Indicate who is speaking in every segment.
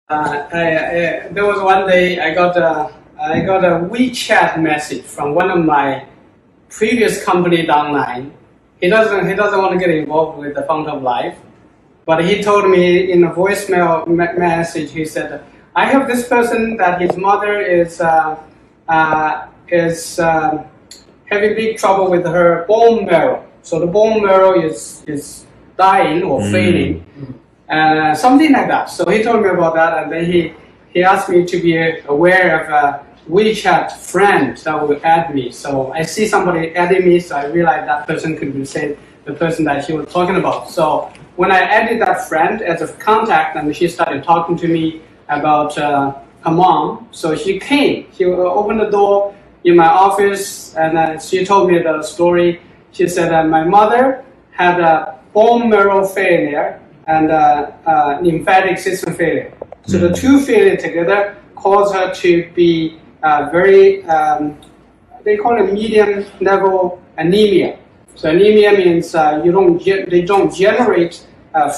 Speaker 1: There was one day I got a WeChat message from one of my previous company downline. He doesn't want to get involved with the Fountain of Life, but he told me in a voicemail message. He said, "I have this person that his mother is having big trouble with her bone marrow. So the bone marrow is dying or failing." Something like that. So he told me about that, and then he asked me to be aware of a WeChat friend that will add me. So I see somebody adding me, so I realized that person could be the person that she was talking about. So when I added that friend as a contact, and she started talking to me about her mom, so she came. She opened the door in my office, and she told me the story. She said that my mother had a bone marrow failure and lymphatic system failure. So the two failure together caused her to be very, they call it medium level anemia. So anemia means they don't generate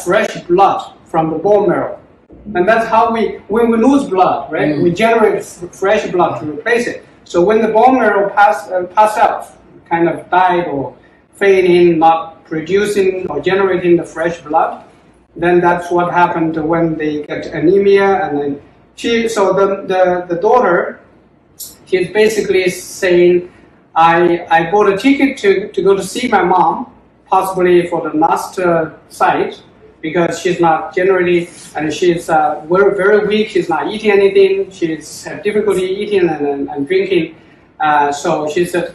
Speaker 1: fresh blood from the bone marrow. And that's how when we lose blood, right? We generate fresh blood to replace it. So when the bone marrow pass out, kind of died or fading, not producing or generating the fresh blood, then that's what happened when they get anemia. And then the daughter, she's basically saying, I bought a ticket to go to see my mom, possibly for the last site, because she's not generally, and she's very, very weak. She's not eating anything. She's had difficulty eating and drinking. So she said,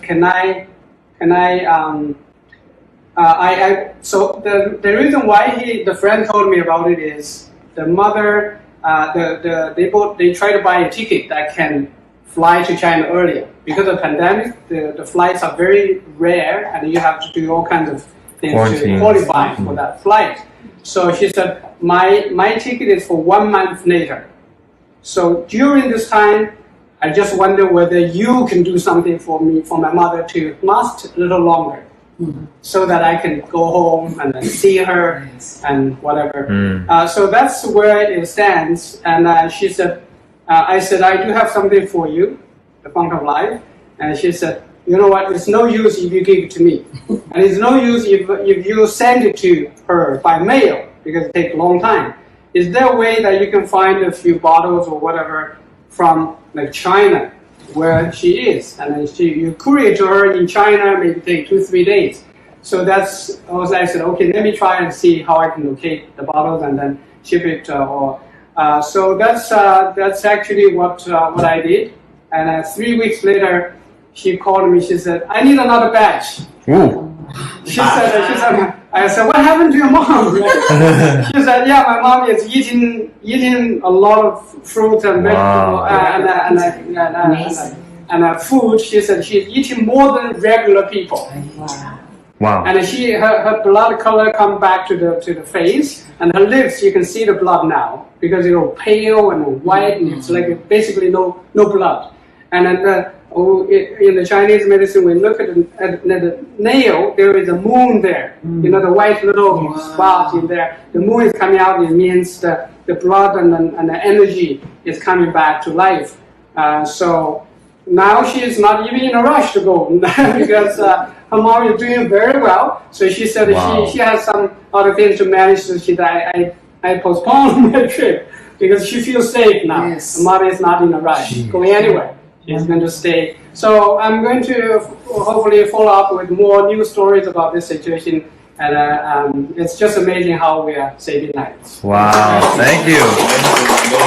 Speaker 1: so the reason why the friend told me about it is the mother, they try to buy a ticket that can fly to China earlier. Because of the pandemic, the flights are very rare, and you have to do all kinds of things to qualify for that flight. So she said, my ticket is for 1 month later. So during this time, I just wonder whether you can do something for me, for my mother to last a little longer. So that I can go home and then see her and whatever. So that's where it stands. And she said, I said, I do have something for you, the Fountain of Life. And she said, you know what, it's no use if you give it to me. And it's no use if you send it to her by mail, because it takes a long time. Is there a way that you can find a few bottles or whatever from like China, where she is, and then you courier to her in China, maybe take 2-3 days. So that's, I said, okay, let me try and see how I can locate the bottles and then ship it. So that's actually what I did. And 3 weeks later, she called me. She said, I need another batch. She said, I said, what happened to your mom? She said, yeah, my mom is eating a lot of fruit and vegetable and food. She said she's eating more than regular people.
Speaker 2: Wow.
Speaker 1: And her blood color come back to the face, and her lips, you can see the blood now because it's pale and white, and it's like basically no blood. And then in the Chinese medicine, when you look at the nail, there is a moon there. You know, the white little spot in there. The moon is coming out. It means the blood and the energy is coming back to life. So now she is not even in a rush to go because her mom is doing very well. So she said she has some other things to manage. So she said, I postponed my trip because she feels safe now. Yes. Her mother is not in a rush going anywhere. She's going to stay. So I'm going to hopefully follow up with more new stories about this situation. And it's just amazing how we are saving lives.
Speaker 2: Wow, thank you.